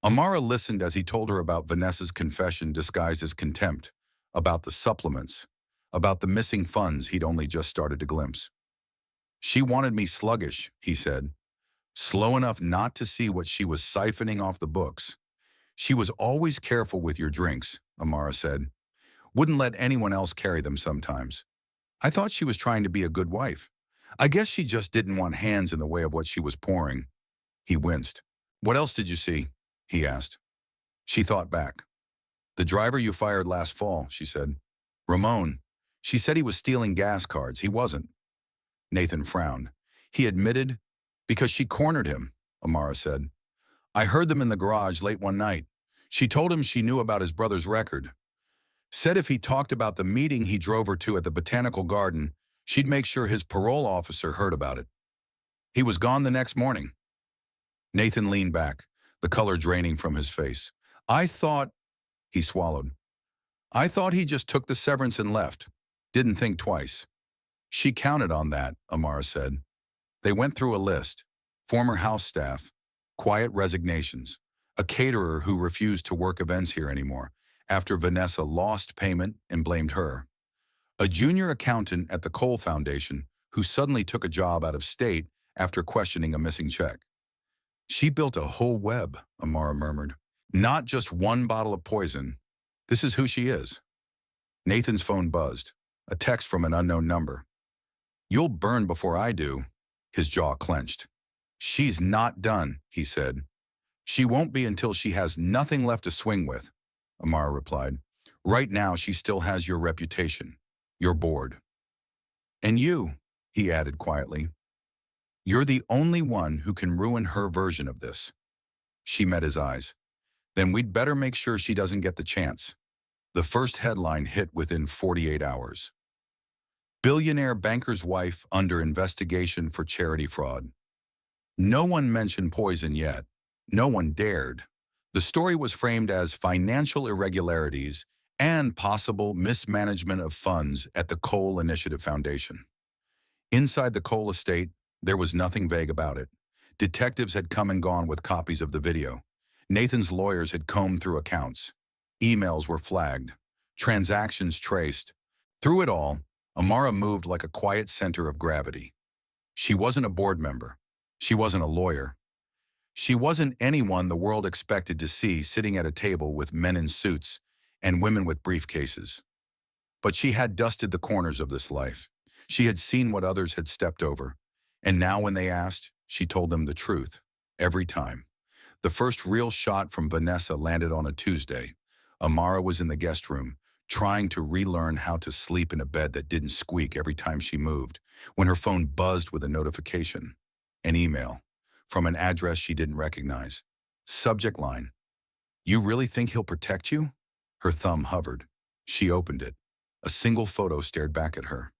Amara listened as he told her about Vanessa's confession disguised as contempt, about the supplements, about the missing funds he'd only just started to glimpse. She wanted me sluggish, he said, slow enough not to see what she was siphoning off the books. She was always careful with your drinks, Amara said. Wouldn't let anyone else carry them sometimes. I thought she was trying to be a good wife. I guess she just didn't want hands in the way of what she was pouring. He winced. What else did you see? He asked. She thought back. The driver you fired last fall, she said. Ramon. She said he was stealing gas cards. He wasn't. Nathan frowned. He admitted, because she cornered him, Amara said. I heard them in the garage late one night. She told him she knew about his brother's record. Said if he talked about the meeting he drove her to at the botanical garden, she'd make sure his parole officer heard about it. He was gone the next morning. Nathan leaned back, the color draining from his face. I thought, he swallowed. I thought he just took the severance and left. Didn't think twice. She counted on that, Amara said. They went through a list. Former house staff, quiet resignations, a caterer who refused to work events here anymore after Vanessa lost payment and blamed her, a junior accountant at the Cole Foundation who suddenly took a job out of state after questioning a missing check. She built a whole web, Amara murmured. Not just one bottle of poison. This is who she is. Nathan's phone buzzed. A text from an unknown number. You'll burn before I do. His jaw clenched. She's not done, he said. She won't be until she has nothing left to swing with, Amara replied. Right now she still has your reputation. You're bored. And you, he added quietly. You're the only one who can ruin her version of this. She met his eyes. Then we'd better make sure she doesn't get the chance. The first headline hit within 48 hours. Billionaire banker's wife under investigation for charity fraud. No one mentioned poison yet. No one dared. The story was framed as financial irregularities and possible mismanagement of funds at the Cole Initiative Foundation. Inside the Cole estate, there was nothing vague about it. Detectives had come and gone with copies of the video. Nathan's lawyers had combed through accounts. Emails were flagged. Transactions traced. Through it all, Amara moved like a quiet center of gravity. She wasn't a board member. She wasn't a lawyer. She wasn't anyone the world expected to see sitting at a table with men in suits and women with briefcases. But she had dusted the corners of this life. She had seen what others had stepped over. And now when they asked, she told them the truth. Every time. The first real shot from Vanessa landed on a Tuesday. Amara was in the guest room, trying to relearn how to sleep in a bed that didn't squeak every time she moved, when her phone buzzed with a notification. An email. From an address she didn't recognize. Subject line. You really think he'll protect you? Her thumb hovered. She opened it. A single photo stared back at her.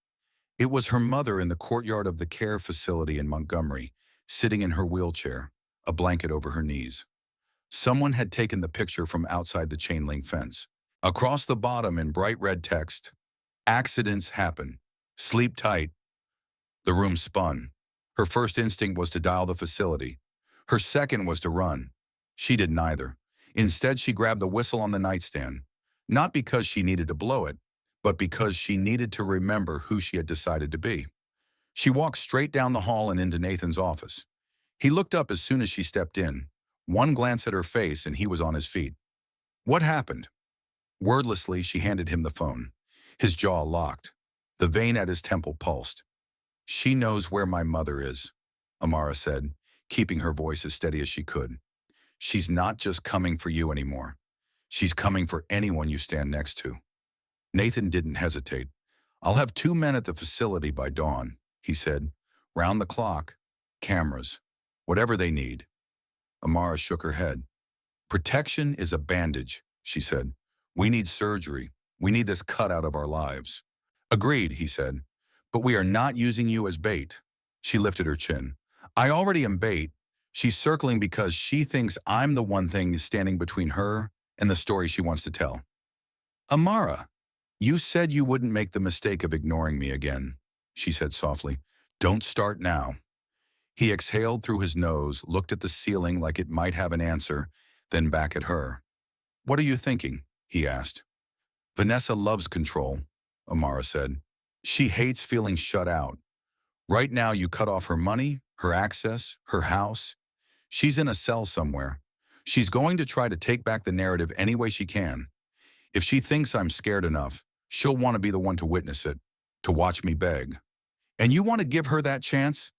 It was her mother in the courtyard of the care facility in Montgomery, sitting in her wheelchair, a blanket over her knees. Someone had taken the picture from outside the chain-link fence. Across the bottom in bright red text, accidents happen. Sleep tight. The room spun. Her first instinct was to dial the facility. Her second was to run. She did neither. Instead, she grabbed the whistle on the nightstand, not because she needed to blow it, but because she needed to remember who she had decided to be. She walked straight down the hall and into Nathan's office. He looked up as soon as she stepped in. One glance at her face and he was on his feet. What happened? Wordlessly, she handed him the phone. His jaw locked. The vein at his temple pulsed. She knows where my mother is, Amara said, keeping her voice as steady as she could. She's not just coming for you anymore. She's coming for anyone you stand next to. Nathan didn't hesitate. I'll have 2 men at the facility by dawn, he said. Round the clock. Cameras. Whatever they need. Amara shook her head. Protection is a bandage, she said. We need surgery. We need this cut out of our lives. Agreed, he said. But we are not using you as bait. She lifted her chin. I already am bait. She's circling because she thinks I'm the one thing standing between her and the story she wants to tell. Amara, you said you wouldn't make the mistake of ignoring me again, she said softly. Don't start now. He exhaled through his nose, looked at the ceiling like it might have an answer, then back at her. What are you thinking? He asked. Vanessa loves control, Amara said. She hates feeling shut out. Right now you cut off her money, her access, her house. She's in a cell somewhere. She's going to try to take back the narrative any way she can. If she thinks I'm scared enough, she'll want to be the one to witness it, to watch me beg. And you want to give her that chance?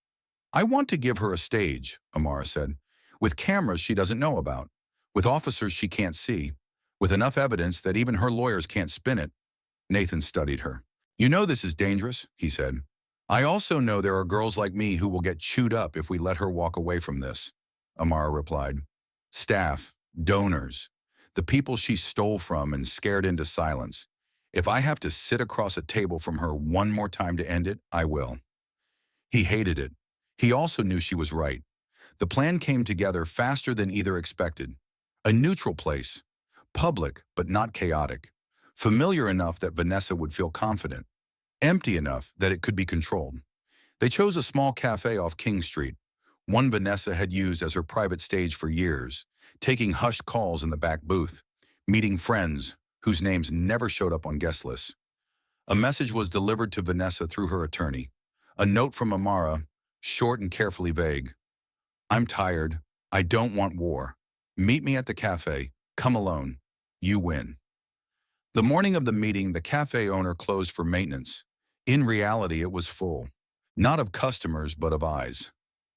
I want to give her a stage, Amara said, with cameras she doesn't know about, with officers she can't see, with enough evidence that even her lawyers can't spin it. Nathan studied her. You know this is dangerous, he said. I also know there are girls like me who will get chewed up if we let her walk away from this, Amara replied. Staff, donors, the people she stole from and scared into silence. If I have to sit across a table from her one more time to end it, I will. He hated it. He also knew she was right. The plan came together faster than either expected. A neutral place, Public, but not chaotic. Familiar enough that Vanessa would feel confident. Empty enough that it could be controlled. They chose a small cafe off King Street, one Vanessa had used as her private stage for years, taking hushed calls in the back booth, meeting friends whose names never showed up on guest lists. A message was delivered to Vanessa through her attorney. A note from Amara, short and carefully vague. I'm tired. I don't want war. Meet me at the cafe. Come alone. You win. The morning of the meeting, the cafe owner closed for maintenance. In reality, it was full. Not of customers, but of eyes.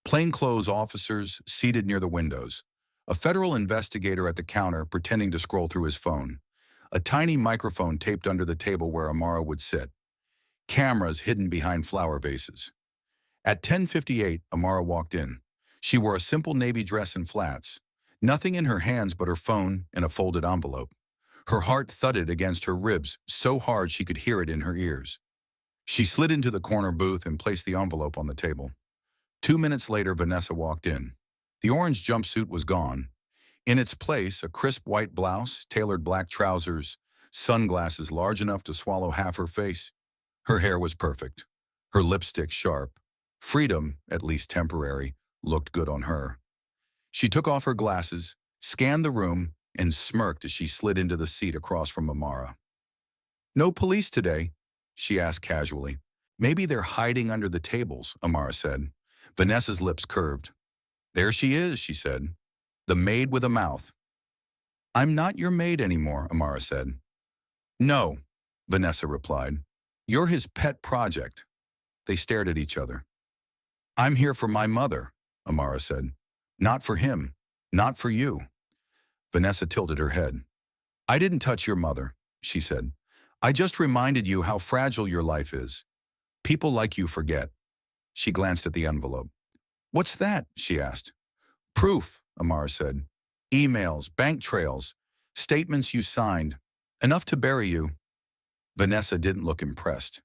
Plainclothes officers seated near the windows. A federal investigator at the counter pretending to scroll through his phone. A tiny microphone taped under the table where Amara would sit. Cameras hidden behind flower vases. At 10:58, Amara walked in. She wore a simple navy dress and flats. Nothing in her hands but her phone and a folded envelope. Her heart thudded against her ribs so hard she could hear it in her ears. She slid into the corner booth and placed the envelope on the table. 2 minutes later, Vanessa walked in. The orange jumpsuit was gone. In its place, a crisp white blouse, tailored black trousers, sunglasses large enough to swallow half her face. Her hair was perfect. Her lipstick sharp. Freedom, at least temporary, looked good on her. She took off her glasses, scanned the room, and smirked as she slid into the seat across from Amara. No police today, she asked casually. Maybe they're hiding under the tables, Amara said. Vanessa's lips curved. There she is, she said. The maid with a mouth. I'm not your maid anymore, Amara said. No, Vanessa replied. You're his pet project. They stared at each other. I'm here for my mother, Amara said. Not for him. Not for you. Vanessa tilted her head. I didn't touch your mother, she said. I just reminded you how fragile your life is. People like you forget. She glanced at the envelope. What's that? She asked. Proof, Amara said. Emails, bank trails, statements you signed. Enough to bury you. Vanessa didn't look impressed.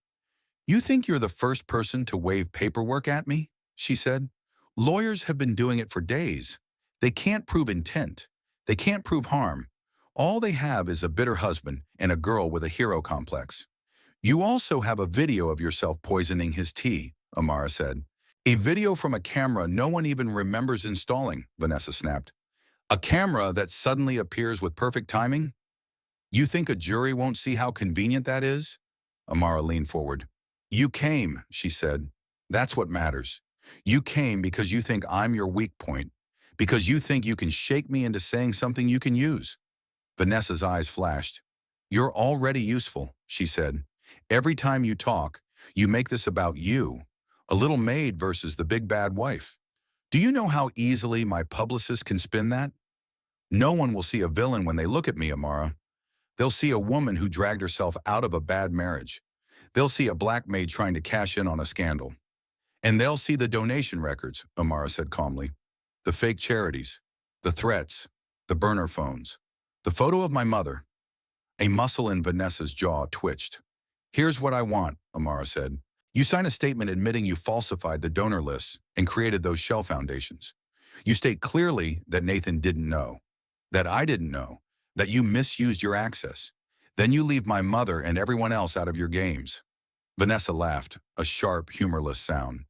You think you're the first person to wave paperwork at me? She said. Lawyers have been doing it for days. They can't prove intent. They can't prove harm. All they have is a bitter husband and a girl with a hero complex. You also have a video of yourself poisoning his tea, Amara said. A video from a camera no one even remembers installing, Vanessa snapped. A camera that suddenly appears with perfect timing? You think a jury won't see how convenient that is? Amara leaned forward. You came, she said. That's what matters. You came because you think I'm your weak point, because you think you can shake me into saying something you can use. Vanessa's eyes flashed. You're already useful, she said. Every time you talk, you make this about you, a little maid versus the big bad wife. Do you know how easily my publicist can spin that? No one will see a villain when they look at me, Amara. They'll see a woman who dragged herself out of a bad marriage. They'll see a black maid trying to cash in on a scandal. And they'll see the donation records, Amara said calmly. The fake charities, the threats, the burner phones, the photo of my mother. A muscle in Vanessa's jaw twitched. Here's what I want, Amara said. You sign a statement admitting you falsified the donor lists and created those shell foundations. You state clearly that Nathan didn't know, that I didn't know, that you misused your access. Then you leave my mother and everyone else out of your games. Vanessa laughed, a sharp, humorless sound.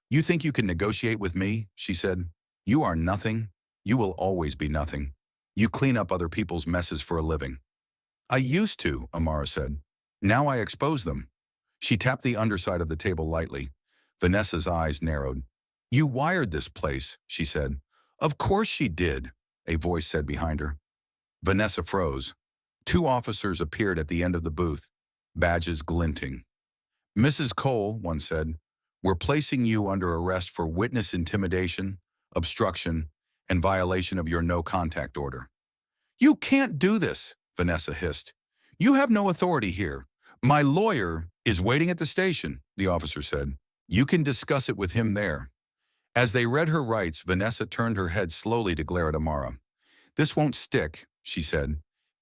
You think you can negotiate with me? She said. You are nothing. You will always be nothing. You clean up other people's messes for a living. I used to, Amara said. Now I expose them. She tapped the underside of the table lightly. Vanessa's eyes narrowed. You wired this place, she said. Of course she did, a voice said behind her. Vanessa froze. 2 officers appeared at the end of the booth, badges glinting. Mrs. Cole, one said, we're placing you under arrest for witness intimidation, obstruction, and violation of your no-contact order. You can't do this, Vanessa hissed. You have no authority here. My lawyer is waiting at the station, the officer said. You can discuss it with him there. As they read her rights, Vanessa turned her head slowly to glare at Amara. This won't stick, she said.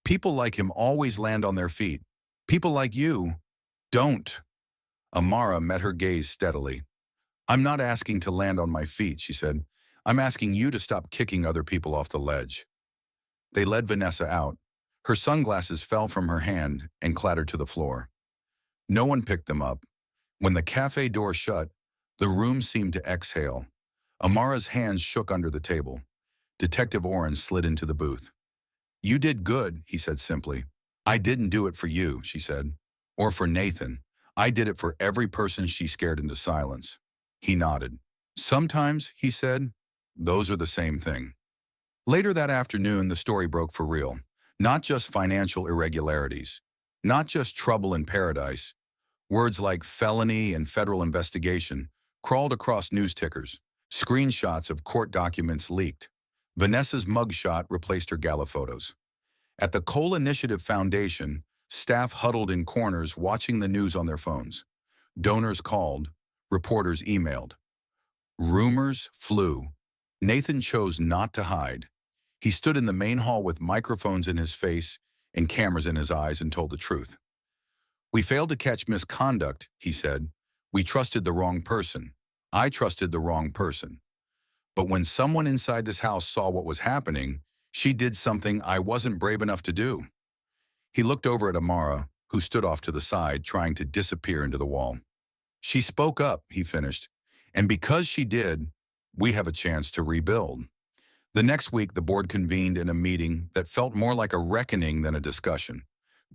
People like him always land on their feet. People like you don't. Amara met her gaze steadily. I'm not asking to land on my feet, she said. I'm asking you to stop kicking other people off the ledge. They led Vanessa out. Her sunglasses fell from her hand and clattered to the floor. No one picked them up. When the cafe door shut, the room seemed to exhale. Amara's hands shook under the table. Detective Oren slid into the booth. "You did good," he said simply. "I didn't do it for you," she said. "Or for Nathan. I did it for every person she scared into silence." He nodded. "Sometimes," he said, "those are the same thing." Later that afternoon, the story broke for real. Not just financial irregularities. Not just trouble in paradise. Words like felony and federal investigation crawled across news tickers. Screenshots of court documents leaked. Vanessa's mugshot replaced her gala photos. At the Cole Initiative Foundation, staff huddled in corners watching the news on their phones. Donors called. Reporters emailed. Rumors flew. Nathan chose not to hide. He stood in the main hall with microphones in his face and cameras in his eyes and told the truth. "We failed to catch misconduct," he said. "We trusted the wrong person. I trusted the wrong person. But when someone inside this house saw what was happening, she did something I wasn't brave enough to do." He looked over at Amara, who stood off to the side, trying to disappear into the wall. "She spoke up," he finished. "And because she did, we have a chance to rebuild." The next week, the board convened in a meeting that felt more like a reckoning than a discussion.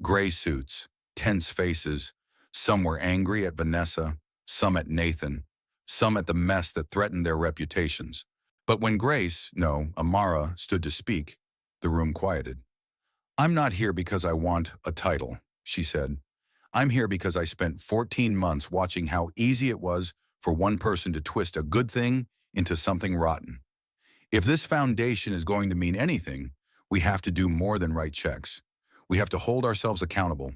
Gray suits, tense faces. Some were angry at Vanessa, some at Nathan, some at the mess that threatened their reputations. But when Amara, stood to speak, the room quieted. "I'm not here because I want a title," she said. "I'm here because I spent 14 months watching how easy it was for one person to twist a good thing into something rotten. If this foundation is going to mean anything, we have to do more than write checks. We have to hold ourselves accountable."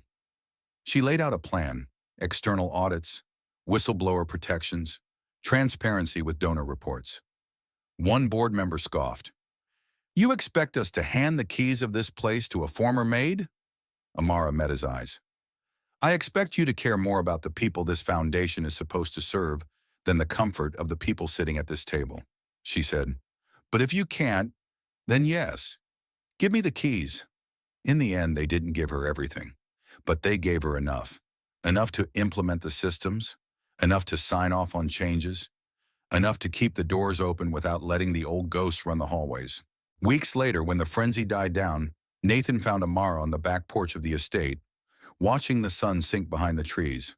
She laid out a plan: external audits, whistleblower protections, transparency with donor reports. One board member scoffed. "You expect us to hand the keys of this place to a former maid?" Amara met his eyes. "I expect you to care more about the people this foundation is supposed to serve than the comfort of the people sitting at this table," she said. "But if you can't, then yes, give me the keys." In the end, they didn't give her everything, but they gave her enough. Enough to implement the systems, enough to sign off on changes, enough to keep the doors open without letting the old ghosts run the hallways. Weeks later, when the frenzy died down, Nathan found Amara on the back porch of the estate, watching the sun sink behind the trees.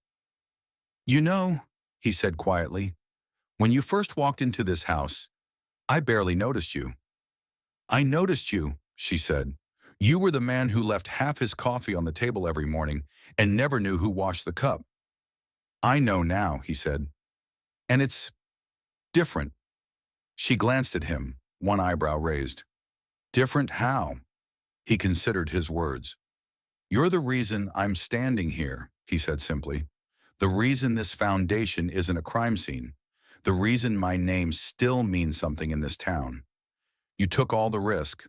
"You know," he said quietly, "when you first walked into this house, I barely noticed you." "I noticed you," she said. "You were the man who left half his coffee on the table every morning and never knew who washed the cup." "I know now," he said. "And it's different." She glanced at him, one eyebrow raised. "Different how?" He considered his words. "You're the reason I'm standing here," he said simply. "The reason this foundation isn't a crime scene. The reason my name still means something in this town. You took all the risk.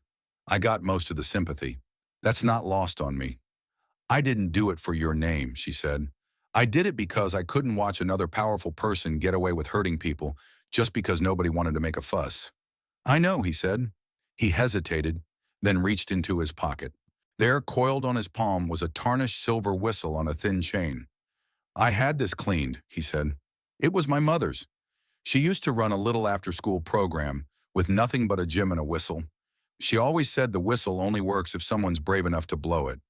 I got most of the sympathy. That's not lost on me." "I didn't do it for your name," she said. "I did it because I couldn't watch another powerful person get away with hurting people just because nobody wanted to make a fuss." "I know," he said. He hesitated, then reached into his pocket. There, coiled on his palm, was a tarnished silver whistle on a thin chain. "I had this cleaned," he said. "It was my mother's. She used to run a little after-school program with nothing but a gym and a whistle. She always said the whistle only works if someone's brave enough to blow it."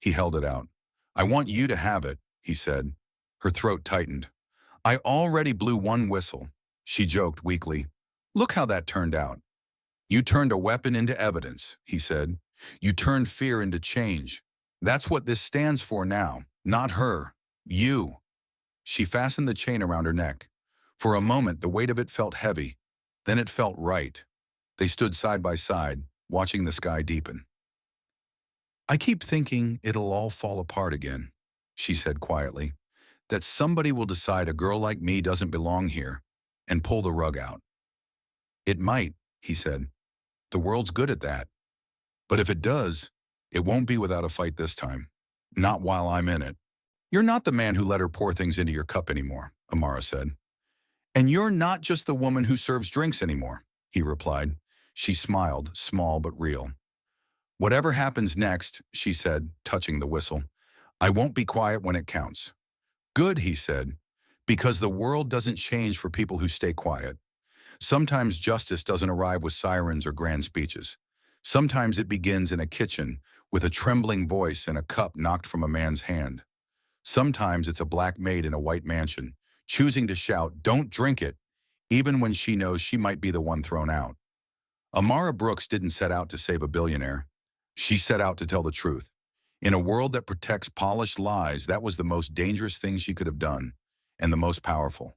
He held it out. "I want you to have it," he said. Her throat tightened. "I already blew one whistle," she joked weakly. "Look how that turned out." "You turned a weapon into evidence," he said. "You turned fear into change. That's what this stands for now. Not her. You." She fastened the chain around her neck. For a moment, the weight of it felt heavy. Then it felt right. They stood side by side, watching the sky deepen. "I keep thinking it'll all fall apart again," she said quietly. "That somebody will decide a girl like me doesn't belong here and pull the rug out." "It might," he said. "The world's good at that. But if it does, it won't be without a fight this time. Not while I'm in it." "You're not the man who let her pour things into your cup anymore," Amara said. "And you're not just the woman who serves drinks anymore," he replied. She smiled, small but real. Whatever happens next, she said, touching the whistle, I won't be quiet when it counts. Good, he said, because the world doesn't change for people who stay quiet. Sometimes justice doesn't arrive with sirens or grand speeches. Sometimes it begins in a kitchen with a trembling voice and a cup knocked from a man's hand. Sometimes it's a black maid in a white mansion, choosing to shout, don't drink it, even when she knows she might be the one thrown out. Amara Brooks didn't set out to save a billionaire. She set out to tell the truth. In a world that protects polished lies, that was the most dangerous thing she could have done, and the most powerful.